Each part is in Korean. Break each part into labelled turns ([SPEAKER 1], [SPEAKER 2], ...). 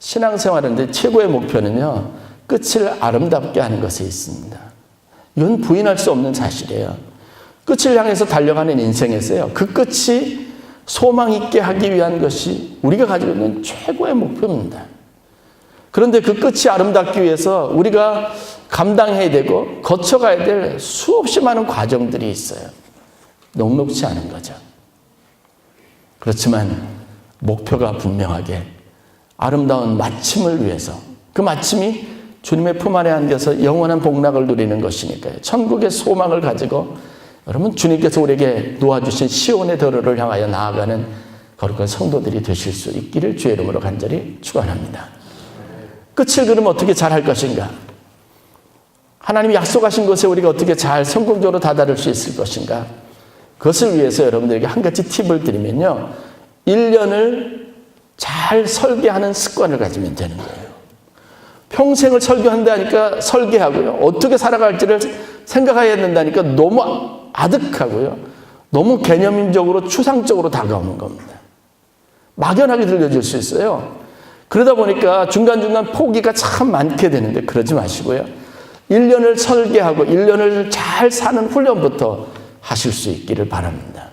[SPEAKER 1] 신앙생활인데 최고의 목표는요, 끝을 아름답게 하는 것에 있습니다. 이건 부인할 수 없는 사실이에요. 끝을 향해서 달려가는 인생에서요, 그 끝이 소망 있게 하기 위한 것이 우리가 가지고 있는 최고의 목표입니다. 그런데 그 끝이 아름답기 위해서 우리가 감당해야 되고 거쳐가야 될 수없이 많은 과정들이 있어요. 녹록지 않은 거죠. 그렇지만 목표가 분명하게 아름다운 마침을 위해서, 그 마침이 주님의 품 안에 안겨서 영원한 복락을 누리는 것이니까요. 천국의 소망을 가지고 여러분, 주님께서 우리에게 놓아주신 시온의 도로를 향하여 나아가는 거룩한 성도들이 되실 수 있기를 주의 이름으로 간절히 축원합니다. 끝을 그럼 어떻게 잘할 것인가? 하나님이 약속하신 것에 우리가 어떻게 잘 성공적으로 다다를 수 있을 것인가? 그것을 위해서 여러분들에게 한 가지 팁을 드리면요, 1년을 잘 설계하는 습관을 가지면 되는 거예요. 평생을 설계한다니까 설계하고요, 어떻게 살아갈지를 생각해야 된다니까 너무 아득하고요, 너무 개념적으로 추상적으로 다가오는 겁니다. 막연하게 들려질 수 있어요. 그러다 보니까 중간중간 포기가 참 많게 되는데 그러지 마시고요, 1년을 설계하고 1년을 잘 사는 훈련부터 하실 수 있기를 바랍니다.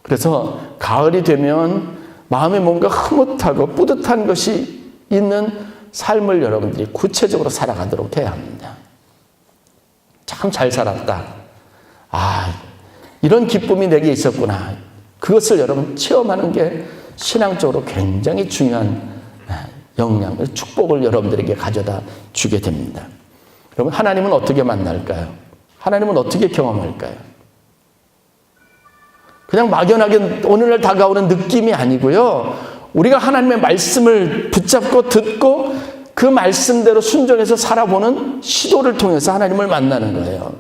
[SPEAKER 1] 그래서 가을이 되면 마음에 뭔가 흐뭇하고 뿌듯한 것이 있는 삶을 여러분들이 구체적으로 살아가도록 해야 합니다. 참 잘 살았다. 아, 이런 기쁨이 내게 있었구나. 그것을 여러분 체험하는 게 신앙적으로 굉장히 중요한 영향을, 축복을 여러분들에게 가져다 주게 됩니다. 여러분, 하나님은 어떻게 만날까요? 하나님은 어떻게 경험할까요? 그냥 막연하게 오늘날 다가오는 느낌이 아니고요, 우리가 하나님의 말씀을 붙잡고 듣고 그 말씀대로 순종해서 살아보는 시도를 통해서 하나님을 만나는 거예요.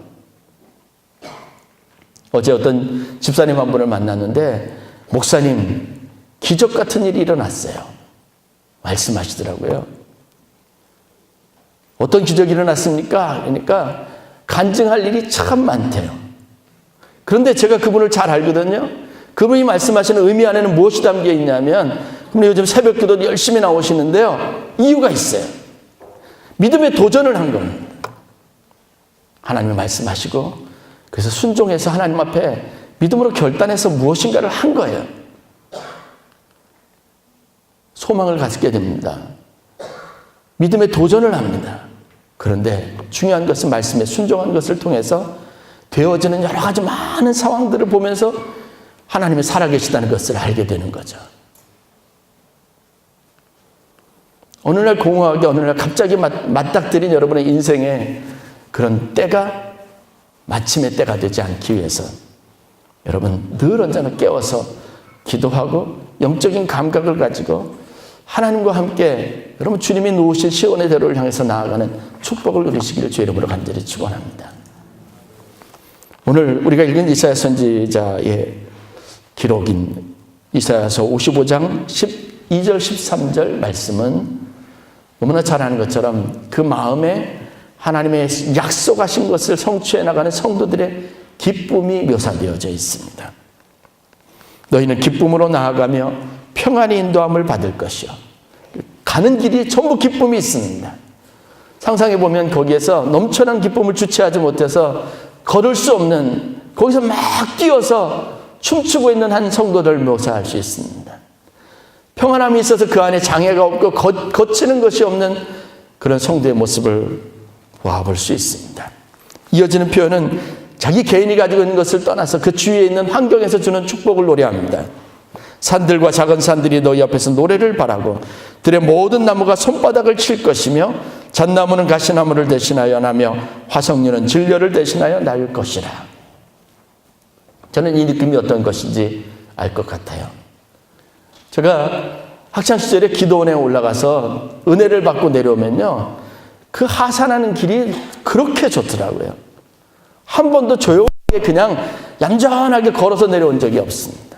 [SPEAKER 1] 어제 어떤 집사님 한 분을 만났는데, 목사님, 기적 같은 일이 일어났어요. 말씀하시더라고요. 어떤 기적이 일어났습니까? 그러니까 간증할 일이 참 많대요. 그런데 제가 그분을 잘 알거든요. 그분이 말씀하시는 의미 안에는 무엇이 담겨 있냐면, 그분이 요즘 새벽 기도 열심히 나오시는데요, 이유가 있어요. 믿음의 도전을 한 겁니다. 하나님이 말씀하시고, 그래서 순종해서 하나님 앞에 믿음으로 결단해서 무엇인가를 한 거예요. 소망을 갖게 됩니다. 믿음의 도전을 합니다. 그런데 중요한 것은 말씀에 순종한 것을 통해서 되어지는 여러 가지 많은 상황들을 보면서 하나님이 살아계시다는 것을 알게 되는 거죠. 어느 날 공허하게, 어느 날 갑자기 맞닥뜨린 여러분의 인생에 그런 때가 마침의 때가 되지 않기 위해서 여러분 늘 언제나 깨워서 기도하고 영적인 감각을 가지고 하나님과 함께 여러분 주님이 놓으신 시온의 대로를 향해서 나아가는 축복을 누리시기를 주의 이름으로 간절히 축원합니다. 오늘 우리가 읽은 이사야 선지자의 기록인 이사야서 55장 12절 13절 말씀은 너무나 잘 아는 것처럼 그 마음에 하나님의 약속하신 것을 성취해 나가는 성도들의 기쁨이 묘사되어져 있습니다. 너희는 기쁨으로 나아가며 평안히 인도함을 받을 것이요. 가는 길이 전부 기쁨이 있습니다. 상상해 보면 거기에서 넘쳐난 기쁨을 주체하지 못해서 걸을 수 없는, 거기서 막 뛰어서 춤추고 있는 한 성도를 묘사할 수 있습니다. 평안함이 있어서 그 안에 장애가 없고 거치는 것이 없는 그런 성도의 모습을 보아볼 수 있습니다. 이어지는 표현은 자기 개인이 가지고 있는 것을 떠나서 그 주위에 있는 환경에서 주는 축복을 노래합니다. 산들과 작은 산들이 너희 앞에서 노래를 바라고 들의 모든 나무가 손바닥을 칠 것이며 잣나무는 가시나무를 대신하여 나며 화석류는 진려를 대신하여 날 것이라. 저는 이 느낌이 어떤 것인지 알 것 같아요. 제가 학창시절에 기도원에 올라가서 은혜를 받고 내려오면요, 그 하산하는 길이 그렇게 좋더라고요. 한 번도 조용하게 그냥 얌전하게 걸어서 내려온 적이 없습니다.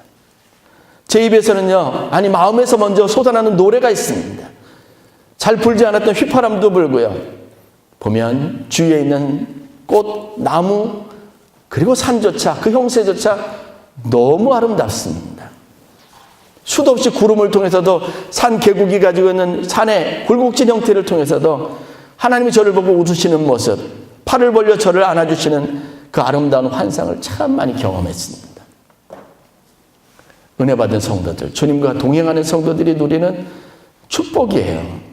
[SPEAKER 1] 제 입에서는요, 아니 마음에서 먼저 솟아나는 노래가 있습니다. 잘 불지 않았던 휘파람도 불고요. 보면 주위에 있는 꽃, 나무, 그리고 산조차, 그 형세조차 너무 아름답습니다. 수도 없이 구름을 통해서도 산 계곡이 가지고 있는 산의 굴곡진 형태를 통해서도 하나님이 저를 보고 웃으시는 모습, 팔을 벌려 저를 안아주시는 그 아름다운 환상을 참 많이 경험했습니다. 은혜 받은 성도들, 주님과 동행하는 성도들이 누리는 축복이에요.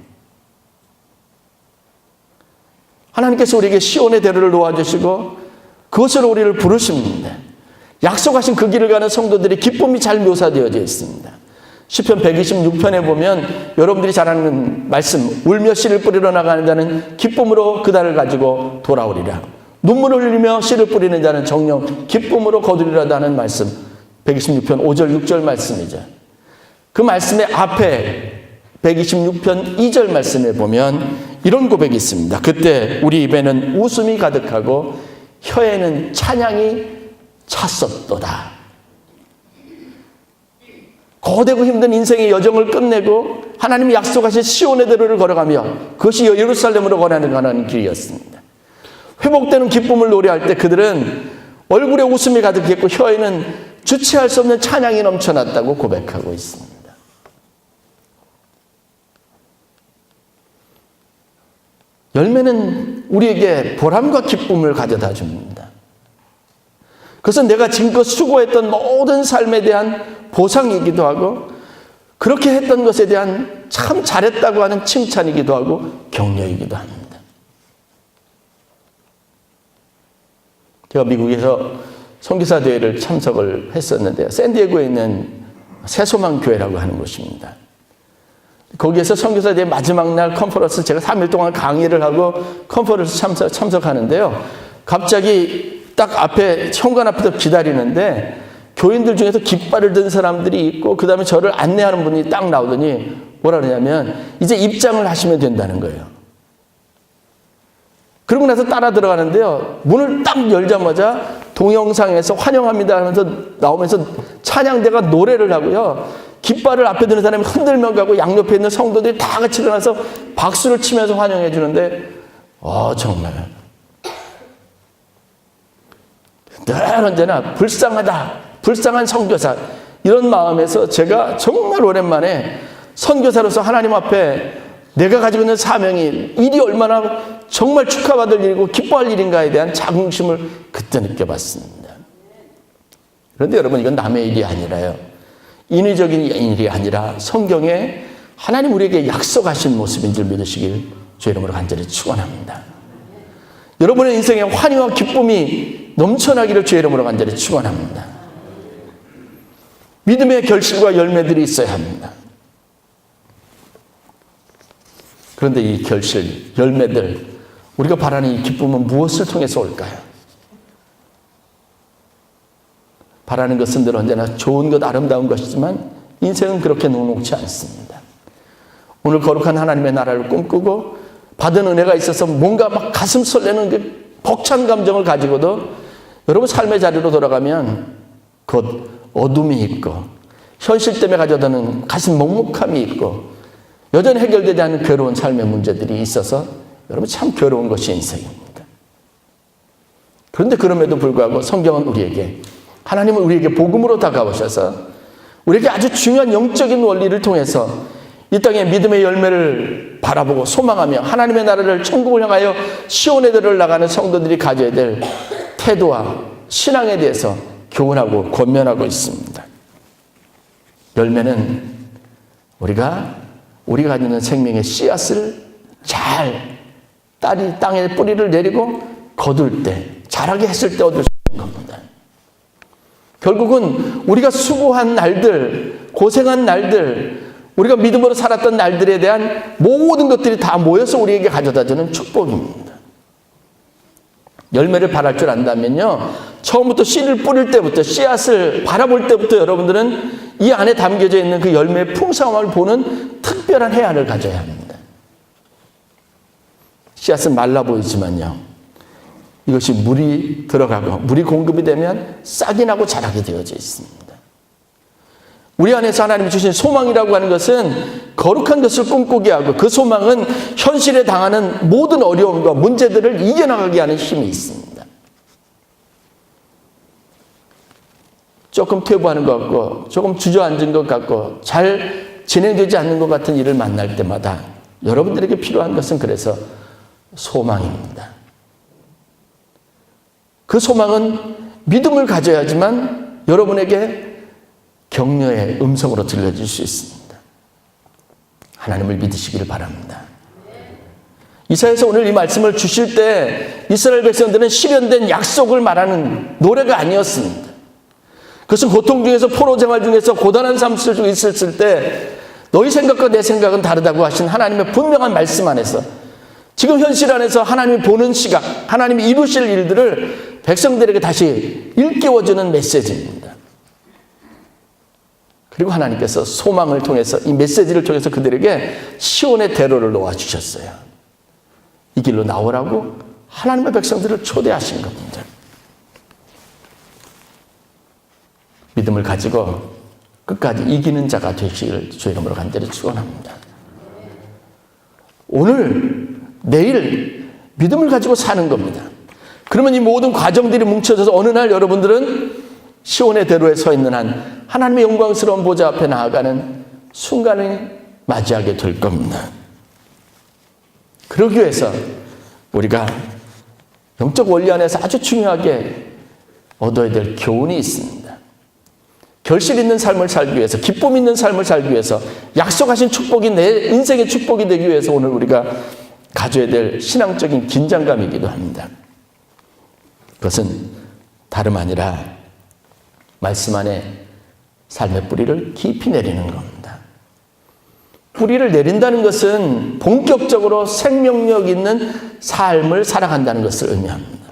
[SPEAKER 1] 하나님께서 우리에게 시온의 대로를 놓아주시고 그것으로 우리를 부르십니다. 약속하신 그 길을 가는 성도들의 기쁨이 잘 묘사되어져 있습니다. 시편 126편에 보면 여러분들이 잘 아는 말씀, 울며 씨를 뿌리러 나가는 자는 기쁨으로 그날을 가지고 돌아오리라. 눈물을 흘리며 씨를 뿌리는 자는 정녕 기쁨으로 거두리라도 하는 말씀, 126편 5절 6절 말씀이죠. 그 말씀의 앞에 126편 2절 말씀에 보면 이런 고백이 있습니다. 그때 우리 입에는 웃음이 가득하고 혀에는 찬양이 찼었도다. 고되고 힘든 인생의 여정을 끝내고 하나님이 약속하신 시온의 대로를 걸어가며 그것이 예루살렘으로 가는 길이었습니다. 회복되는 기쁨을 노래할 때 그들은 얼굴에 웃음이 가득했고 혀에는 주체할 수 없는 찬양이 넘쳐났다고 고백하고 있습니다. 열매는 우리에게 보람과 기쁨을 가져다 줍니다. 그것은 내가 지금껏 수고했던 모든 삶에 대한 보상이기도 하고 그렇게 했던 것에 대한 참 잘했다고 하는 칭찬이기도 하고 격려이기도 합니다. 제가 미국에서 선교사 대회를 참석을 했었는데요. 샌디에고에 있는 새소망 교회라고 하는 곳입니다. 거기에서 선교사 대회 마지막 날 컨퍼런스 제가 3일 동안 강의를 하고 컨퍼런스 참석하는데요. 갑자기 딱 앞에 현관 앞에서 기다리는데 교인들 중에서 깃발을 든 사람들이 있고 그 다음에 저를 안내하는 분이 딱 나오더니 뭐라 그러냐면 이제 입장을 하시면 된다는 거예요. 그러고 나서 따라 들어가는데요. 문을 딱 열자마자 동영상에서 환영합니다 하면서 나오면서 찬양대가 노래를 하고요. 깃발을 앞에 드는 사람이 흔들며 가고 양옆에 있는 성도들이 다 같이 일어나서 박수를 치면서 환영해 주는데 정말 늘 언제나 불쌍한 선교사 이런 마음에서 제가 정말 오랜만에 선교사로서 하나님 앞에 내가 가지고 있는 사명이 일이 얼마나 정말 축하받을 일이고 기뻐할 일인가에 대한 자긍심을 그때 느껴봤습니다. 그런데 여러분 이건 남의 일이 아니라요. 인위적인 일이 아니라 성경에 하나님 우리에게 약속하신 모습인 줄 믿으시길 주 이름으로 간절히 축원합니다. 여러분의 인생에 환희와 기쁨이 넘쳐나기를 주 이름으로 간절히 축원합니다. 믿음의 결실과 열매들이 있어야 합니다. 그런데 이 결실, 열매들, 우리가 바라는 이 기쁨은 무엇을 통해서 올까요? 바라는 것은 늘 언제나 좋은 것, 아름다운 것이지만 인생은 그렇게 녹록지 않습니다. 오늘 거룩한 하나님의 나라를 꿈꾸고 받은 은혜가 있어서 뭔가 막 가슴 설레는 그 벅찬 감정을 가지고도 여러분 삶의 자리로 돌아가면 곧 어둠이 있고 현실 때문에 가져다는 가슴 먹먹함이 있고 여전히 해결되지 않은 괴로운 삶의 문제들이 있어서 여러분 참 괴로운 것이 인생입니다. 그런데 그럼에도 불구하고 성경은 우리에게 하나님은 우리에게 복음으로 다가오셔서 우리에게 아주 중요한 영적인 원리를 통해서 이 땅의 믿음의 열매를 바라보고 소망하며 하나님의 나라를 천국을 향하여 시온의 대로를 나가는 성도들이 가져야 될 태도와 신앙에 대해서 교훈하고 권면하고 있습니다. 열매는 우리가 가지고 있는 생명의 씨앗을 잘 땅에 뿌리를 내리고 거둘 때 자라게 했을 때 얻을 수 있는 겁니다. 결국은 우리가 수고한 날들, 고생한 날들, 우리가 믿음으로 살았던 날들에 대한 모든 것들이 다 모여서 우리에게 가져다주는 축복입니다. 열매를 바랄 줄 안다면요, 처음부터 씨를 뿌릴 때부터, 씨앗을 바라볼 때부터 여러분들은 이 안에 담겨져 있는 그 열매의 풍성함을 보는 특별한 해안을 가져야 합니다. 씨앗은 말라 보이지만요, 이것이 물이 들어가고 물이 공급이 되면 싹이 나고 자라게 되어져 있습니다. 우리 안에서 하나님이 주신 소망이라고 하는 것은 거룩한 것을 꿈꾸게 하고 그 소망은 현실에 당하는 모든 어려움과 문제들을 이겨나가게 하는 힘이 있습니다. 조금 퇴보하는 것 같고 조금 주저앉은 것 같고 잘 진행되지 않는 것 같은 일을 만날 때마다 여러분들에게 필요한 것은 그래서 소망입니다. 그 소망은 믿음을 가져야지만 여러분에게 격려의 음성으로 들려질 수 있습니다. 하나님을 믿으시기를 바랍니다. 이사야서 오늘 이 말씀을 주실 때 이스라엘 백성들은 실현된 약속을 말하는 노래가 아니었습니다. 그것은 고통 중에서 포로 생활 중에서 고단한 삶 속에 있었을 때 너희 생각과 내 생각은 다르다고 하신 하나님의 분명한 말씀 안에서 지금 현실 안에서 하나님이 보는 시각, 하나님이 이루실 일들을 백성들에게 다시 일깨워주는 메시지입니다. 그리고 하나님께서 소망을 통해서 이 메시지를 통해서 그들에게 시온의 대로를 놓아주셨어요. 이 길로 나오라고 하나님의 백성들을 초대하신 겁니다. 믿음을 가지고 끝까지 이기는 자가 되시기를 주의 이름으로 간절히 축원합니다. 오늘, 내일 믿음을 가지고 사는 겁니다. 그러면 이 모든 과정들이 뭉쳐져서 어느 날 여러분들은 시온의 대로에 서 있는 한 하나님의 영광스러운 보좌 앞에 나아가는 순간을 맞이하게 될 겁니다. 그러기 위해서 우리가 영적 원리 안에서 아주 중요하게 얻어야 될 교훈이 있습니다. 결실 있는 삶을 살기 위해서, 기쁨 있는 삶을 살기 위해서, 약속하신 축복이 내 인생의 축복이 되기 위해서 오늘 우리가 가져야 될 신앙적인 긴장감이기도 합니다. 그것은 다름 아니라 말씀 안에 삶의 뿌리를 깊이 내리는 겁니다. 뿌리를 내린다는 것은 본격적으로 생명력 있는 삶을 살아간다는 것을 의미합니다.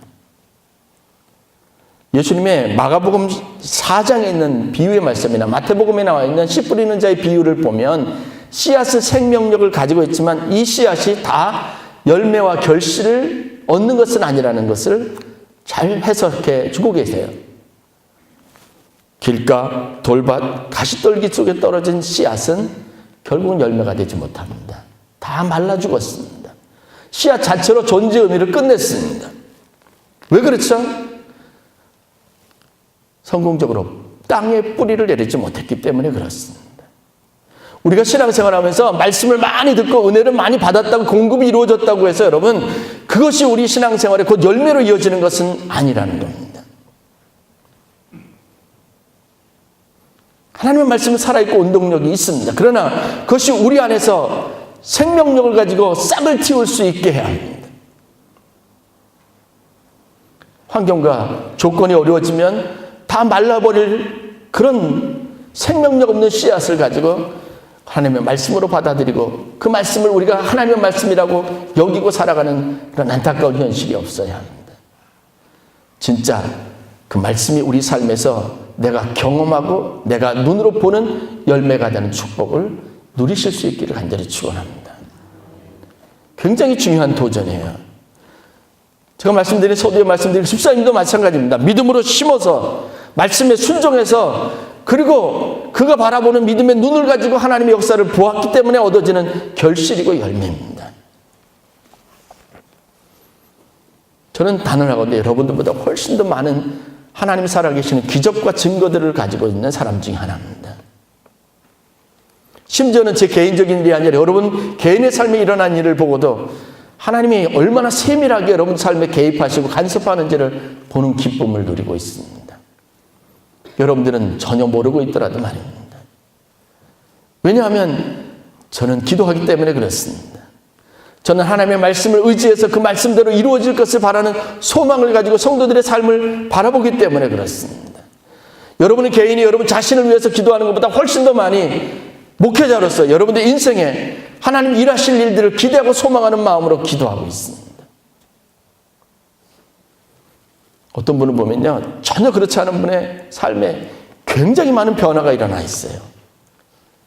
[SPEAKER 1] 예수님의 마가복음 4장에 있는 비유의 말씀이나 마태복음에 나와 있는 씨 뿌리는 자의 비유를 보면 씨앗은 생명력을 가지고 있지만 이 씨앗이 다 열매와 결실을 얻는 것은 아니라는 것을 잘 해석해 주고 계세요. 길가, 돌밭, 가시떨기 속에 떨어진 씨앗은 결국은 열매가 되지 못합니다. 다 말라 죽었습니다. 씨앗 자체로 존재 의미를 끝냈습니다. 왜 그렇죠? 성공적으로 땅에 뿌리를 내리지 못했기 때문에 그렇습니다. 우리가 신앙생활하면서 말씀을 많이 듣고 은혜를 많이 받았다고 공급이 이루어졌다고 해서 여러분 그것이 우리 신앙생활에 곧 열매로 이어지는 것은 아니라는 겁니다. 하나님의 말씀은 살아있고 운동력이 있습니다. 그러나 그것이 우리 안에서 생명력을 가지고 싹을 틔울 수 있게 해야 합니다. 환경과 조건이 어려워지면 다 말라버릴 그런 생명력 없는 씨앗을 가지고 하나님의 말씀으로 받아들이고 그 말씀을 우리가 하나님의 말씀이라고 여기고 살아가는 그런 안타까운 현실이 없어야 합니다. 진짜 그 말씀이 우리 삶에서 내가 경험하고 내가 눈으로 보는 열매가 되는 축복을 누리실 수 있기를 간절히 축원합니다. 굉장히 중요한 도전이에요. 제가 말씀드린 서두에 말씀드린 집사님도 마찬가지입니다. 믿음으로 심어서 말씀에 순종해서 그리고 그가 바라보는 믿음의 눈을 가지고 하나님의 역사를 보았기 때문에 얻어지는 결실이고 열매입니다. 저는 단언하건대 여러분들보다 훨씬 더 많은 하나님이 살아계시는 기적과 증거들을 가지고 있는 사람 중에 하나입니다. 심지어는 제 개인적인 일이 아니라 여러분 개인의 삶에 일어난 일을 보고도 하나님이 얼마나 세밀하게 여러분 삶에 개입하시고 간섭하는지를 보는 기쁨을 누리고 있습니다. 여러분들은 전혀 모르고 있더라도 말입니다. 왜냐하면 저는 기도하기 때문에 그렇습니다. 저는 하나님의 말씀을 의지해서 그 말씀대로 이루어질 것을 바라는 소망을 가지고 성도들의 삶을 바라보기 때문에 그렇습니다. 여러분의 개인이 여러분 자신을 위해서 기도하는 것보다 훨씬 더 많이 목회자로서 여러분의 인생에 하나님 일하실 일들을 기대하고 소망하는 마음으로 기도하고 있습니다. 어떤 분을 보면요, 전혀 그렇지 않은 분의 삶에 굉장히 많은 변화가 일어나 있어요.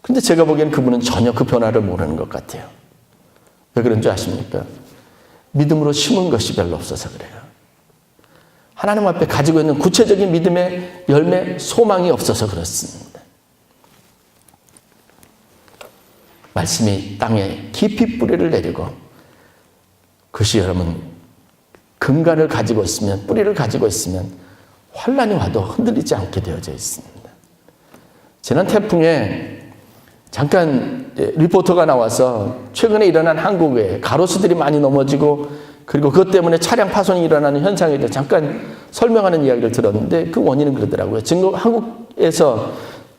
[SPEAKER 1] 그런데 제가 보기엔 그분은 전혀 그 변화를 모르는 것 같아요. 왜 그런 줄 아십니까? 믿음으로 심은 것이 별로 없어서 그래요. 하나님 앞에 가지고 있는 구체적인 믿음의 열매, 소망이 없어서 그렇습니다. 말씀이 땅에 깊이 뿌리를 내리고 그것이 여러분 근간을 가지고 있으면, 뿌리를 가지고 있으면 환란이 와도 흔들리지 않게 되어져 있습니다. 지난 태풍에 잠깐 리포터가 나와서 최근에 일어난 한국에 가로수들이 많이 넘어지고 그리고 그것 때문에 차량 파손이 일어나는 현상에 대해 잠깐 설명하는 이야기를 들었는데 그 원인은 그러더라고요. 지금 한국에서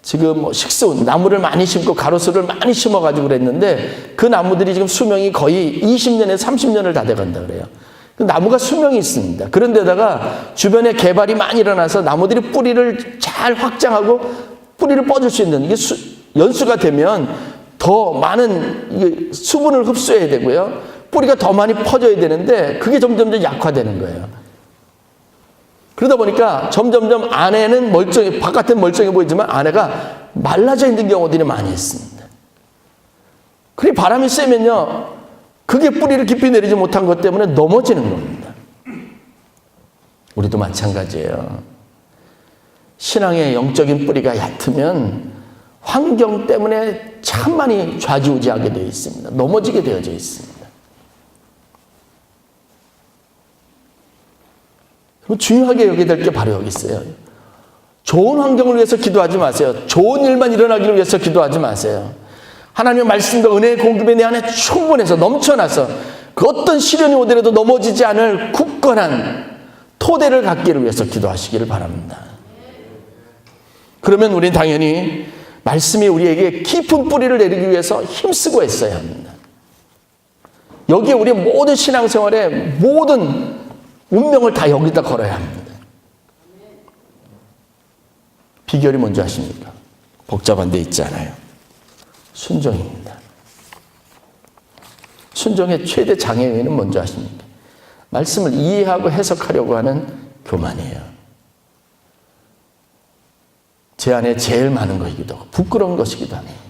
[SPEAKER 1] 지금 뭐 식수, 나무를 많이 심고 가로수를 많이 심어가지고 그랬는데 그 나무들이 지금 수명이 거의 20년에서 30년을 다 돼간다 그래요. 그 나무가 수명이 있습니다. 그런데다가 주변에 개발이 많이 일어나서 나무들이 뿌리를 잘 확장하고 뿌리를 뻗을 수 있는 이게 연수가 되면 더 많은 수분을 흡수해야 되고요. 뿌리가 더 많이 퍼져야 되는데 그게 점점 약화되는 거예요. 그러다 보니까 점점점 안에는 멀쩡해, 바깥은 멀쩡해 보이지만 안에가 말라져 있는 경우들이 많이 있습니다. 그래 바람이 세면요. 그게 뿌리를 깊이 내리지 못한 것 때문에 넘어지는 겁니다. 우리도 마찬가지예요. 신앙의 영적인 뿌리가 얕으면 환경 때문에 참 많이 좌지우지하게 되어 있습니다. 넘어지게 되어져 있습니다. 중요하게 여겨야 될 게 바로 여기 있어요. 좋은 환경을 위해서 기도하지 마세요. 좋은 일만 일어나기를 위해서 기도하지 마세요. 하나님의 말씀과 은혜의 공급이 내 안에 충분해서 넘쳐나서 그 어떤 시련이 오더라도 넘어지지 않을 굳건한 토대를 갖기를 위해서 기도하시기를 바랍니다. 그러면 우리는 당연히 말씀이 우리에게 깊은 뿌리를 내리기 위해서 힘쓰고 애써야 합니다. 여기에 우리 모든 신앙생활의 모든 운명을 다 여기다 걸어야 합니다. 비결이 뭔지 아십니까? 복잡한 데 있지 않아요. 순종입니다. 순종의 최대 장애 요인은 뭔지 아십니까? 말씀을 이해하고 해석하려고 하는 교만이에요. 제 안에 제일 많은 것이기도 하고 부끄러운 것이기도 합니다.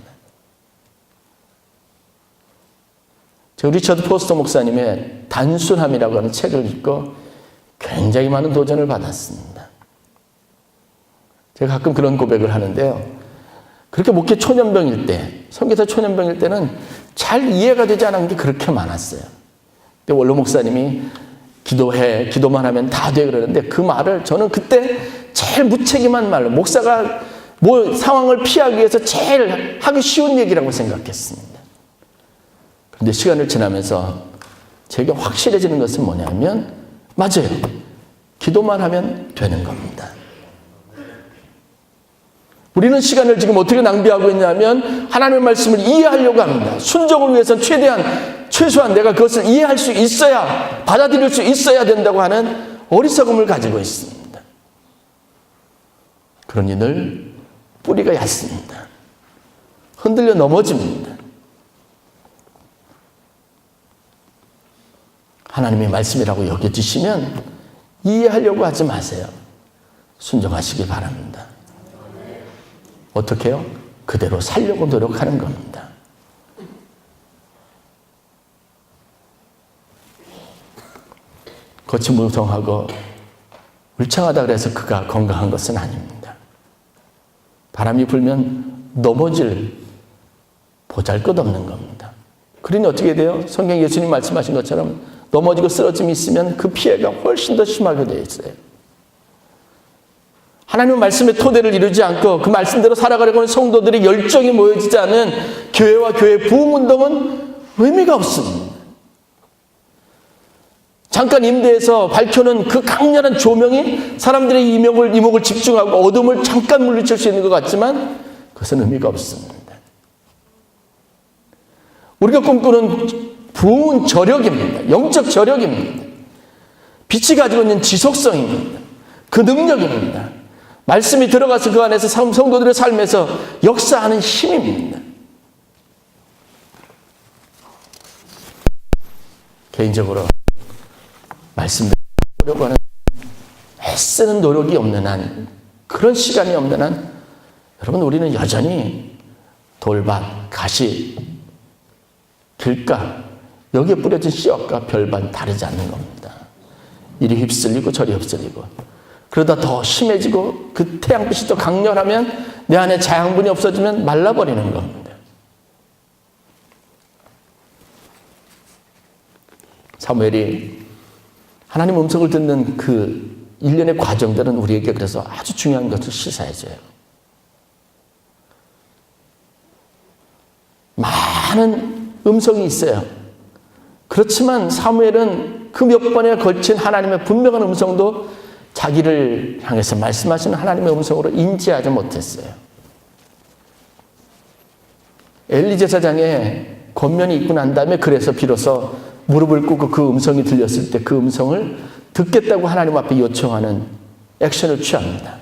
[SPEAKER 1] 저 리처드 포스터 목사님의 단순함이라고 하는 책을 읽고 굉장히 많은 도전을 받았습니다. 제가 가끔 그런 고백을 하는데요. 그렇게 목회 초년병일 때, 선교사 초년병일 때는 잘 이해가 되지 않은 게 그렇게 많았어요. 근데 원로 목사님이 기도해, 기도만 하면 다 돼 그러는데 그 말을 저는 그때 제일 무책임한 말로 목사가 뭐 상황을 피하기 위해서 제일 하기 쉬운 얘기라고 생각했습니다. 그런데 시간을 지나면서 제게 확실해지는 것은 뭐냐면 맞아요. 기도만 하면 되는 겁니다. 우리는 시간을 지금 어떻게 낭비하고 있냐면 하나님의 말씀을 이해하려고 합니다. 순종을 위해서는 최소한 내가 그것을 이해할 수 있어야, 받아들일 수 있어야 된다고 하는 어리석음을 가지고 있습니다. 그러니 늘 뿌리가 얕습니다. 흔들려 넘어집니다. 하나님의 말씀이라고 여겨지시면 이해하려고 하지 마세요. 순종하시기 바랍니다. 어떻게 해요? 그대로 살려고 노력하는 겁니다. 거칠무성하고 울창하다 그래서 그가 건강한 것은 아닙니다. 바람이 불면 넘어질 보잘것없는 겁니다. 그러니 어떻게 돼요? 성경 예수님 말씀하신 것처럼 넘어지고 쓰러짐이 있으면 그 피해가 훨씬 더 심하게 되어 있어요. 하나님의 말씀의 토대를 이루지 않고 그 말씀대로 살아가려고 하는 성도들이 열정이 모여지지 않은 교회와 교회 부흥운동은 의미가 없습니다. 잠깐 임대해서 밝혀놓은 그 강렬한 조명이 사람들의 이목을 집중하고 어둠을 잠깐 물리칠 수 있는 것 같지만 그것은 의미가 없습니다. 우리가 꿈꾸는 부흥은 저력입니다. 영적 저력입니다. 빛이 가지고 있는 지속성입니다. 그 능력입니다. 말씀이 들어가서 그 안에서 성도들의 삶에서 역사하는 힘입니다. 개인적으로 말씀대로 하려고 하는 애쓰는 노력이 없는 한, 그런 시간이 없는 한 여러분 우리는 여전히 돌밭, 가시, 길가 여기에 뿌려진 씨앗과 별반 다르지 않는 겁니다. 이리 휩쓸리고 저리 휩쓸리고 그러다 더 심해지고 그 태양빛이 더 강렬하면 내 안에 자양분이 없어지면 말라버리는 겁니다. 사무엘이 하나님 음성을 듣는 그 일련의 과정들은 우리에게 그래서 아주 중요한 것을 시사해줘요. 많은 음성이 있어요. 그렇지만 사무엘은 그 몇 번에 걸친 하나님의 분명한 음성도 자기를 향해서 말씀하시는 하나님의 음성으로 인지하지 못했어요. 엘리 제사장의 권면이 있고 난 다음에 그래서 비로소 무릎을 꿇고 그 음성이 들렸을 때 그 음성을 듣겠다고 하나님 앞에 요청하는 액션을 취합니다.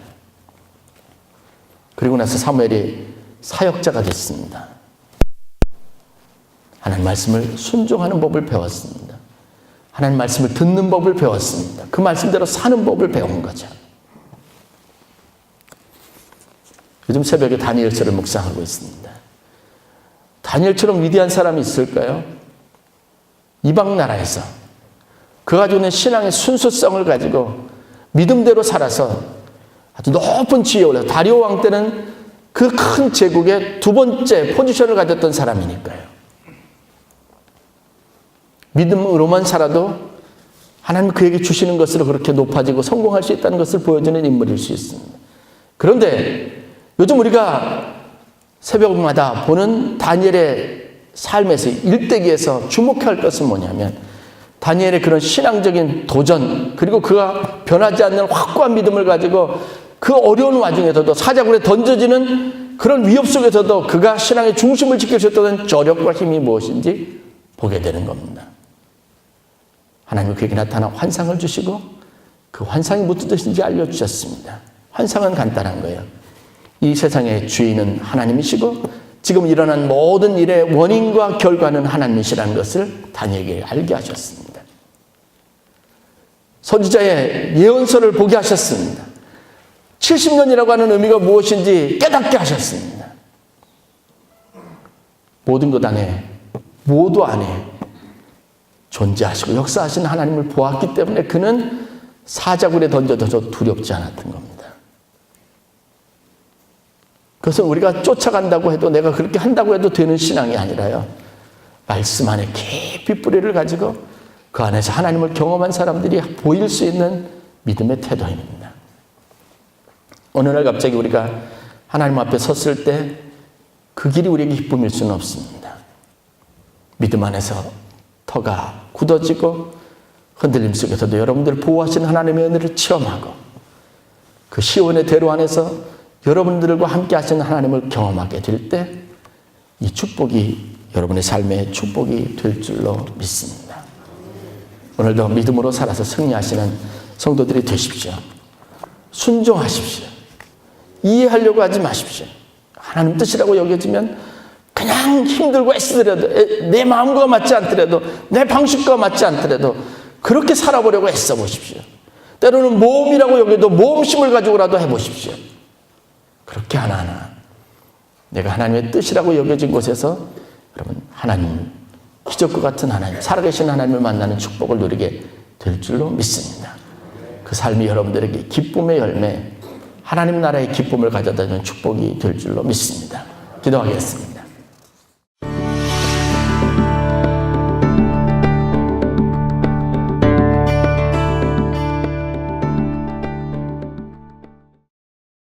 [SPEAKER 1] 그리고 나서 사무엘이 사역자가 됐습니다. 하나님 말씀을 순종하는 법을 배웠습니다. 하나님 말씀을 듣는 법을 배웠습니다. 그 말씀대로 사는 법을 배운 거죠. 요즘 새벽에 다니엘서를 묵상하고 있습니다. 다니엘처럼 위대한 사람이 있을까요? 이방 나라에서 그 가지고 있는 신앙의 순수성을 가지고 믿음대로 살아서 아주 높은 지위에 올라서 다리오 왕 때는 그 큰 제국의 두 번째 포지션을 가졌던 사람이니까요. 믿음으로만 살아도 하나님 그에게 주시는 것으로 그렇게 높아지고 성공할 수 있다는 것을 보여주는 인물일 수 있습니다. 그런데 요즘 우리가 새벽마다 보는 다니엘의 삶에서 일대기에서 주목할 것은 뭐냐면 다니엘의 그런 신앙적인 도전, 그리고 그가 변하지 않는 확고한 믿음을 가지고 그 어려운 와중에서도 사자굴에 던져지는 그런 위협 속에서도 그가 신앙의 중심을 지킬 수 있었던 저력과 힘이 무엇인지 보게 되는 겁니다. 하나님은 그에게 나타나 환상을 주시고 그 환상이 무슨 뜻인지 알려주셨습니다. 환상은 간단한 거예요. 이 세상의 주인은 하나님이시고 지금 일어난 모든 일의 원인과 결과는 하나님이시라는 것을 다니엘에게 알게 하셨습니다. 선지자의 예언서를 보게 하셨습니다. 70년이라고 하는 의미가 무엇인지 깨닫게 하셨습니다. 모든 것 안에, 모두 안에 존재하시고 역사하시는 하나님을 보았기 때문에 그는 사자굴에 던져져서 두렵지 않았던 겁니다. 그것은 우리가 쫓아간다고 해도 내가 그렇게 한다고 해도 되는 신앙이 아니라요. 말씀 안에 깊이 뿌리를 가지고 그 안에서 하나님을 경험한 사람들이 보일 수 있는 믿음의 태도입니다. 어느 날 갑자기 우리가 하나님 앞에 섰을 때 그 길이 우리에게 기쁨일 수는 없습니다. 믿음 안에서 터가 굳어지고 흔들림 속에서도 여러분들 보호하시는 하나님의 은혜를 체험하고 그 시온의 대로 안에서 여러분들과 함께 하시는 하나님을 경험하게 될 때 이 축복이 여러분의 삶의 축복이 될 줄로 믿습니다. 오늘도 믿음으로 살아서 승리하시는 성도들이 되십시오. 순종하십시오. 이해하려고 하지 마십시오. 하나님 뜻이라고 여겨지면 그냥 힘들고 애쓰더라도 내 마음과 맞지 않더라도 내 방식과 맞지 않더라도 그렇게 살아보려고 애써 보십시오. 때로는 모험이라고 여겨도 모험심을 가지고라도 해보십시오. 그렇게 하나하나 내가 하나님의 뜻이라고 여겨진 곳에서 여러분 하나님, 기적과 같은 하나님, 살아계신 하나님을 만나는 축복을 누리게 될 줄로 믿습니다. 그 삶이 여러분들에게 기쁨의 열매, 하나님 나라의 기쁨을 가져다주는 축복이 될 줄로 믿습니다. 기도하겠습니다.